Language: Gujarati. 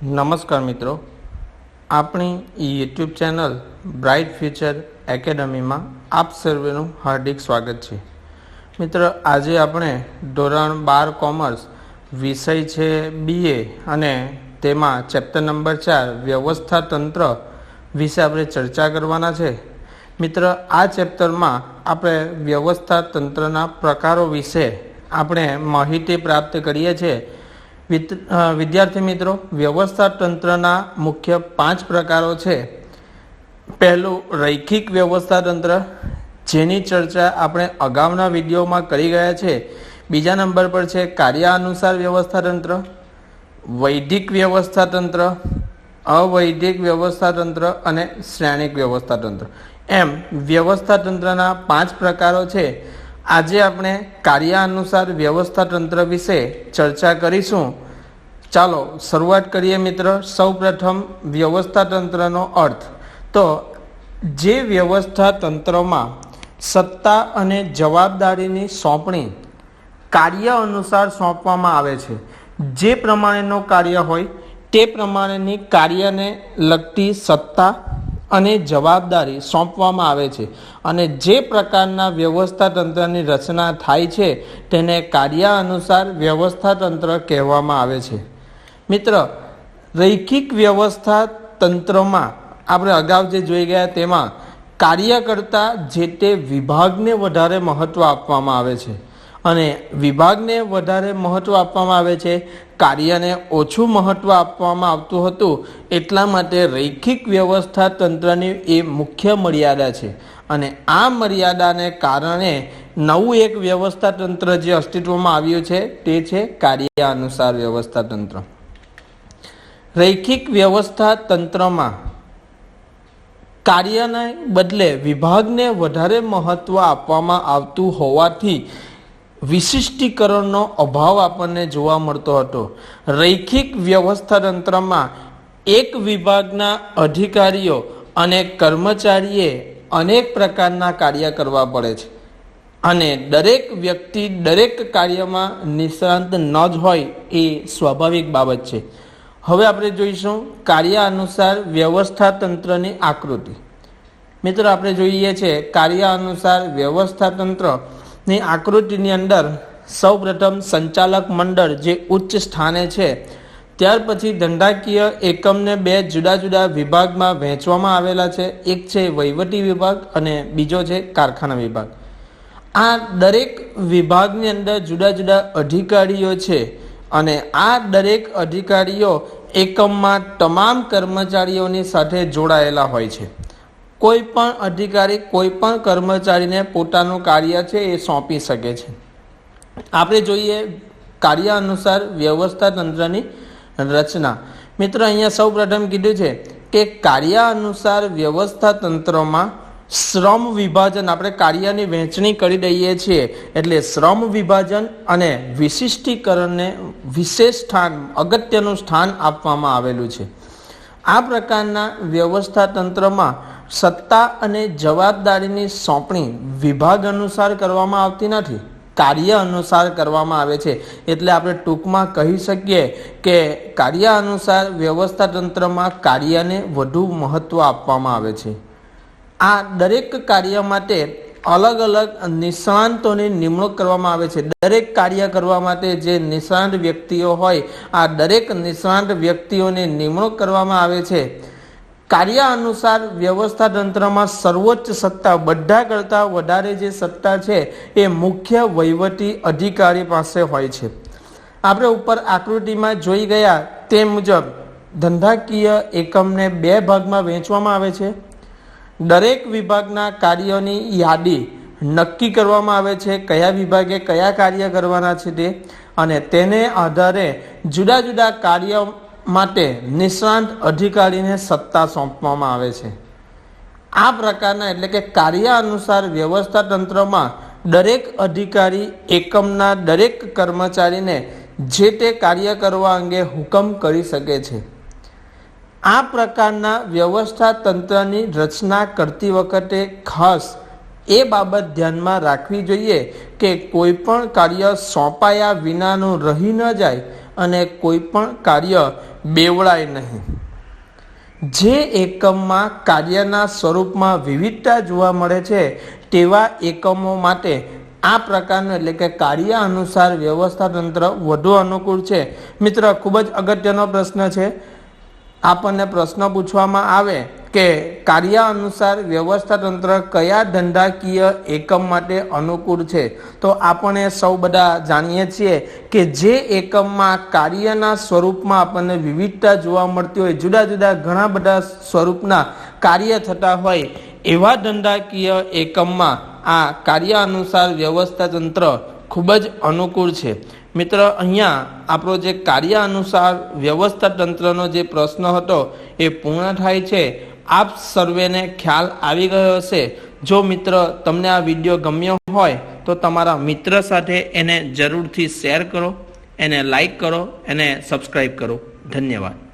નમસ્કાર મિત્રો, આપણી યુટ્યુબ ચેનલ બ્રાઇટ ફ્યુચર એકેડમીમાં આપ સર્વેનું હાર્દિક સ્વાગત છે. મિત્ર, આજે આપણે ધોરણ 12 કોમર્સ વિષય છે BA અને તેમાં ચેપ્ટર નંબર 4 વ્યવસ્થા તંત્ર વિશે આપણે ચર્ચા કરવાના છે. મિત્ર, આ ચેપ્ટરમાં આપણે વ્યવસ્થા તંત્રના પ્રકારો વિશે આપણે માહિતી પ્રાપ્ત કરીએ છીએ. વિદ્યાર્થી મિત્રો, વ્યવસ્થા તંત્રના મુખ્ય 5 પ્રકારો છે. પહેલું રૈખિક વ્યવસ્થા તંત્ર, જેની ચર્ચા આપણે અગાઉના વિડીયોમાં કરી ગયા છે. બીજા નંબર પર છે કાર્યાનુસાર વ્યવસ્થા તંત્ર, વૈદિક વ્યવસ્થા તંત્ર, અવૈદિક વ્યવસ્થા તંત્ર અને શ્રેણિક વ્યવસ્થા તંત્ર. એમ વ્યવસ્થા તંત્રના 5 પ્રકારો છે. આજે આપણે કાર્યાનુસાર વ્યવસ્થા તંત્ર વિશે ચર્ચા કરીશું. ચાલો શરૂઆત કરીએ મિત્ર. સૌ પ્રથમ વ્યવસ્થા તંત્રનો અર્થ. તો જે વ્યવસ્થા તંત્રમાં સત્તા અને જવાબદારીની સોંપણી કાર્ય અનુસાર સોંપવામાં આવે છે. જે પ્રમાણેનું કાર્ય હોય તે પ્રમાણેની કાર્યને લગતી સત્તા અને જવાબદારી સોંપવામાં આવે છે, અને જે પ્રકારના વ્યવસ્થા તંત્રની રચના થાય છે તેને કાર્ય અનુસાર વ્યવસ્થા તંત્ર કહેવામાં આવે છે. મિત્ર, રૈખિક વ્યવસ્થા તંત્રમાં આપણે અગાઉ જે જોઈ ગયા તેમાં કાર્ય કરતા જે તે વિભાગને વધારે મહત્વ આપવામાં આવે છે, અને વિભાગને વધારે મહત્વ આપવામાં આવે છે, કાર્યને ઓછું મહત્વ આપવામાં આવતું હતું. એટલા માટે રૈખિક વ્યવસ્થા તંત્રની એ મુખ્ય મર્યાદા છે, અને આ મર્યાદાને કારણે નવું એક વ્યવસ્થા તંત્ર જે અસ્તિત્વમાં આવ્યું છે તે છે કાર્ય અનુસાર વ્યવસ્થા તંત્ર. રૈખિક વ્યવસ્થા તંત્રમાં કાર્યને બદલે વિભાગને વધારે મહત્વ આપવામાં આવતું હોવાથી વિશિષ્ટીકરણનો અભાવ આપણને જોવા મળતો હતો. રૈખિક વ્યવસ્થા તંત્રમાં એક વિભાગના અધિકારીઓ અને કર્મચારીએ અનેક પ્રકારના કાર્ય કરવા પડે છે, અને દરેક વ્યક્તિ દરેક કાર્યમાં નિષ્ણાત ન જ હોય એ સ્વાભાવિક બાબત છે. હવે આપણે જોઈશું કાર્ય અનુસાર વ્યવસ્થા તંત્રની આકૃતિ. મિત્રો, આપણે જોઈએ છીએ કાર્ય અનુસાર વ્યવસ્થા તંત્રની આકૃતિની અંદર સૌ પ્રથમ સંચાલક મંડળ જે ઉચ્ચ સ્થાને છે, ત્યાર પછી ધંધાકીય એકમને 2 જુદા જુદા વિભાગમાં વહેંચવામાં આવેલા છે. એક છે વહીવટી વિભાગ અને બીજો છે કારખાના વિભાગ. આ દરેક વિભાગની અંદર જુદા જુદા અધિકારીઓ છે, અને આ દરેક અધિકારીઓ એકમમાં તમામ કર્મચારીઓની સાથે જોડાયેલા હોય છે. કોઈ પણ અધિકારી કોઈ પણ કર્મચારીને પોતાનું કાર્ય છે એ સોંપી શકે છે. આપણે જોઈએ કાર્ય અનુસાર વ્યવસ્થા તંત્રની રચના. મિત્રો, અહીંયા સૌ પ્રથમ કીધું છે કે કાર્ય અનુસાર વ્યવસ્થા તંત્રમાં શ્રમ વિભાજન, આપણે કાર્યની વહેંચણી કરી દઈએ છીએ એટલે શ્રમ વિભાજન અને વિશિષ્ટીકરણને વિશેષ સ્થાન, અગત્યનું સ્થાન આપવામાં આવેલું છે. આ પ્રકારના વ્યવસ્થા તંત્રમાં સત્તા અને જવાબદારીની સોંપણી વિભાગ અનુસાર કરવામાં આવતી નથી, કાર્ય અનુસાર કરવામાં આવે છે. એટલે આપણે ટૂંકમાં કહી શકીએ કે કાર્ય અનુસાર વ્યવસ્થા તંત્રમાં કાર્યને વધુ મહત્વ આપવામાં આવે છે. આ દરેક કાર્ય માટે અલગ અલગ નિષ્ણાંતોની નિમણૂક કરવામાં આવે છે. દરેક કાર્ય કરવા માટે જે નિષ્ણાંત વ્યક્તિઓ હોય, આ દરેક નિષ્ણાંત વ્યક્તિઓની નિમણૂક કરવામાં આવે છે. કાર્ય અનુસાર વ્યવસ્થા તંત્રમાં સર્વોચ્ચ સત્તા, બધા કરતાં વધારે જે સત્તા છે એ મુખ્ય વહીવટી અધિકારી પાસે હોય છે. આપણે ઉપર આકૃતિમાં જોઈ ગયા તે મુજબ ધંધાકીય એકમને 2 ભાગમાં વહેંચવામાં આવે છે. દરેક વિભાગના કાર્યોની યાદી નક્કી કરવામાં આવે છે, કયા વિભાગે કયા કાર્ય કરવાના છે તે, અને તેને આધારે જુદા જુદા કાર્ય માટે નિષ્ણાંત અધિકારીને સત્તા સોંપવામાં આવે છે. આ પ્રકારના એટલે કે કાર્ય અનુસાર વ્યવસ્થા તંત્રમાં દરેક અધિકારી એકમના દરેક કર્મચારીને જે તે કાર્ય કરવા અંગે હુકમ કરી શકે છે. આ પ્રકારના વ્યવસ્થા તંત્રની રચના કરતી વખતે ખાસ એ બાબત ધ્યાનમાં રાખવી જોઈએ કે કોઈ પણ કાર્ય સોંપાયા વિનાનું રહી ન જાય, અને કોઈ પણ કાર્ય બેવડાય નહીં. જે એકમમાં કાર્યના સ્વરૂપમાં વિવિધતા જોવા મળે છે તેવા એકમો માટે આ પ્રકારનું એટલે કે કાર્ય અનુસાર વ્યવસ્થા તંત્ર વધુ અનુકૂળ છે. મિત્ર, ખૂબ જ અગત્યનો પ્રશ્ન છે. આપણને પ્રશ્ન પૂછવામાં આવે કે કાર્ય અનુસાર વ્યવસ્થા તંત્ર કયા ધંધાકીય એકમ માટે અનુકૂળ છે, તો આપણે સૌ બધા જાણીએ છીએ કે જે એકમમાં કાર્યના સ્વરૂપમાં આપણને વિવિધતા જોવા મળતી હોય, જુદા જુદા ઘણા બધા સ્વરૂપના કાર્ય થતા હોય, એવા ધંધાકીય એકમમાં આ કાર્ય અનુસાર વ્યવસ્થા તંત્ર ખૂબ જ અનુકૂળ છે. મિત્ર, અહીંયા આપણો જે કાર્ય અનુસાર વ્યવસ્થા તંત્રનો જે પ્રશ્ન હતો એ પૂર્ણ થાય છે. આપ સર્વેને ખ્યાલ આવી ગયો હશે. જો મિત્ર તમને આ વિડીયો ગમ્યો હોય તો તમારા મિત્ર સાથે એને જરૂરથી શેર કરો, એને લાઈક કરો, એને સબસ્ક્રાઈબ કરો. ધન્યવાદ.